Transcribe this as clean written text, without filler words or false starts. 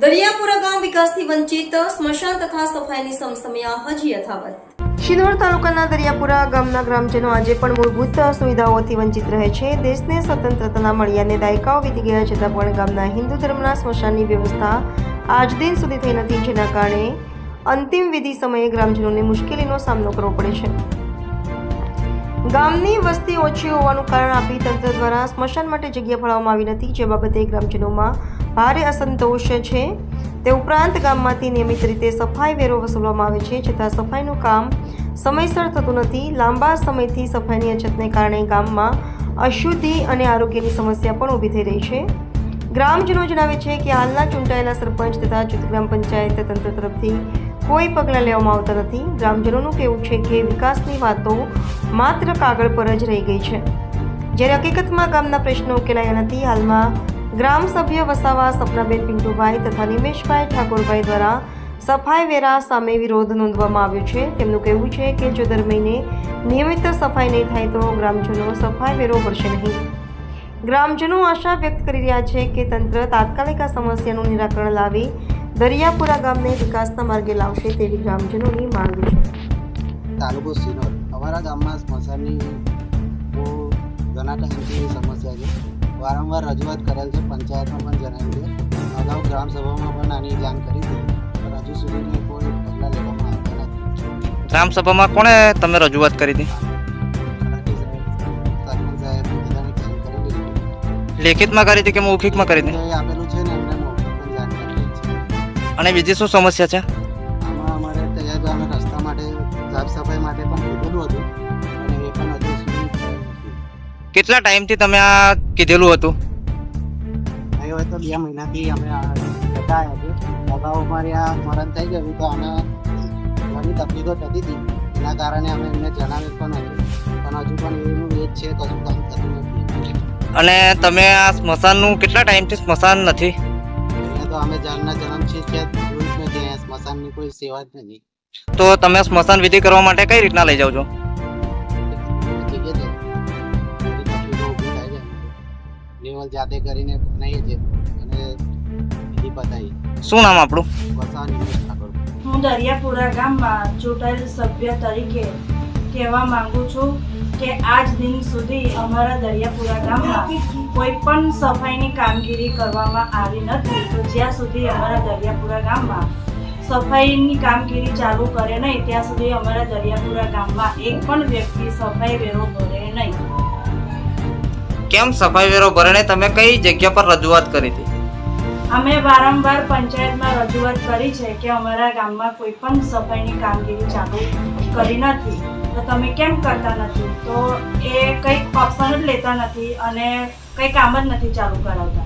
દરિયાપુરા ગામ વિકાસથી વંચિત, સ્મશાન તથા સફાઈની સમસ્યા હજી યથાવત। શિનોર તાલુકાના દરિયાપુરા ગામના ગ્રામજનો આજે પણ મૂળભૂત સુવિધાઓથી વંચિત રહે છે। દેશને સ્વતંત્રતા મળ્યાને દાયકાઓ વીતી ગયા છતાં પણ ગામના હિન્દુ ધર્મના સ્મશાનની વ્યવસ્થા આજ દિન સુધી થઈ નથી, જેના કારણે અંતિમ વિધિ સમયે ગ્રામજનોને મુશ્કેલીનો સામનો કરવો પડે છે। ગામની વસ્તી ઓછી હોવાનું કારણ આપી તંત્ર દ્વારા સ્મશાન માટે જગ્યા ફાળવવામાં આવી નથી, જે બાબતે ગ્રામજનોમાં ભારે અસંતોષ છે। તે ઉપરાંત ગામમાંથી નિયમિત રીતે સફાઈ વેરો વસૂલવામાં આવે છે, છતાં સફાઈનું કામ સમયસર થતું નથી। લાંબા સમયથી સફાઈની અછતને કારણે ગામમાં અશુદ્ધિ અને આરોગ્યની સમસ્યા પણ ઊભી થઈ રહી છે। ગ્રામજનો જણાવે છે કે હાલના ચૂંટાયેલા સરપંચ તથા જૂથ ગ્રામ પંચાયત તંત્ર તરફથી કોઈ પગલાં લેવામાં આવતા નથી। ગ્રામજનોનું કહેવું છે કે વિકાસની વાતો માત્ર કાગળ પર જ રહી ગઈ છે, જ્યારે હકીકતમાં ગામના પ્રશ્નો ઉકેલાયા નથી। હાલમાં ગ્રામ સભ્ય વસાવા સપનાબેન પિન્ટુભાઈ તથા નિમેશભાઈ ઠાકોરભાઈ દ્વારા સફાઈ વેરા સામે વિરોધ નોંધવામાં આવ્યો છે। તેમનું કહેવું છે કે જો દર મહિને નિયમિત સફાઈ નહીં થાય તો ગ્રામજનો સફાઈ વેરો ભરશે નહીં। ગ્રામજનો આશા વ્યક્ત કરી રહ્યા છે કે તંત્ર તાત્કાલિક આ સમસ્યાનું નિરાકરણ લાવી દરિયાપુરા ગામને વિકાસના માર્ગે લાવશે તેવી ગ્રામજનોની માંગ છે। તાલુકો શિનોર, અમારા ગામમાં સ્મશાનની બહુ ઘણા ટાઈમથી સમસ્યા છે। વારંવાર રજૂઆત કરેલ છે, પંચાયતમાં પણ જણાવ્યું છે, અગાઉ ગ્રામસભામાં પણ આની જાણ કરી હતી, પણ હજુ સુધી કોઈ પગલાં લેવામાં આવતા નથી। ગ્રામસભામાં કોણે તમે રજૂઆત કરી હતી? લેખિતમાં કરી હતી કે મૌખિકમાં કરી હતી? આપેલું છે ને એમને મૌખિક પણ જાણ કરેલી છે। અને બીજી શું સમસ્યા છે? આમાં અમારે તૈયાર અમે રસ્તા માટે સાફ સફાઈ માટે પણ કીધેલું હતું, અને એ પણ હજુ સુધી થયું નથી। કેટલા ટાઈમથી તમે આ કીધેલું હતું? અહીં હોય તો 2 મહિનાથી અમે જતા આવ્યા છે। અગાઉ અમારે આ મરણ થઈ ગયું તો આને ઘણી તકલીફો થતી હતી, એના કારણે અમે એમને જણાવેલ પણ હતું, પણ હજુ પણ એનું એ જ છે, કશું કામ થતું નથી। અને તમે આ સ્મશાનનું કેટલા ટાઈમથી સ્મશાન નથી? અહીંયા તો અમે જાનના જન્મથી છે, જોયું જ નથી, અહીંયા સ્મશાનની કોઈ સેવા જ નથી। તો તમે સ્મશાન વિધિ કરવા માટે કઈ રીતના લઈ જાઓ છો? લેવલ જાતે કરીને બનાવીએ છીએ અને વિધિ પતાવીએ। શું નામ આપણું? વસાવા નિમેશ ઠાકોર। હું દરિયાપુરા ગામમાં ચૂંટાયેલ સભ્ય તરીકે કહેવા માંગુ છું કે આજ દિન સુધી અમારા દરિયાપુરા ગામમાં કોઈ પણ સફાઈની કામગીરી કરવામાં આવી નથી। તો જ્યાં સુધી અમારા દરિયાપુરા ગામમાં સફાઈની કામગીરી ચાલુ કરે નહીં ત્યાં સુધી અમારા દરિયાપુરા ગામમાં એક પણ વ્યક્તિ સફાઈ વેરો ભરે નહીં। કેમ સફાઈ વેરો ભરે નહીં? તમે કઈ જગ્યા પર રજૂઆત કરી હતી? અમે વારંવાર પંચાયતમાં રજૂઆત કરી છે કે અમારા ગામમાં કોઈ પણ સફાઈની કામગીરી ચાલુ કરી નથી, તો તમે કેમ કરતા નથી? તો એ કંઈક ઓપ્શન જ લેતા નથી અને કંઈ કામ જ નથી ચાલુ કરાવતા।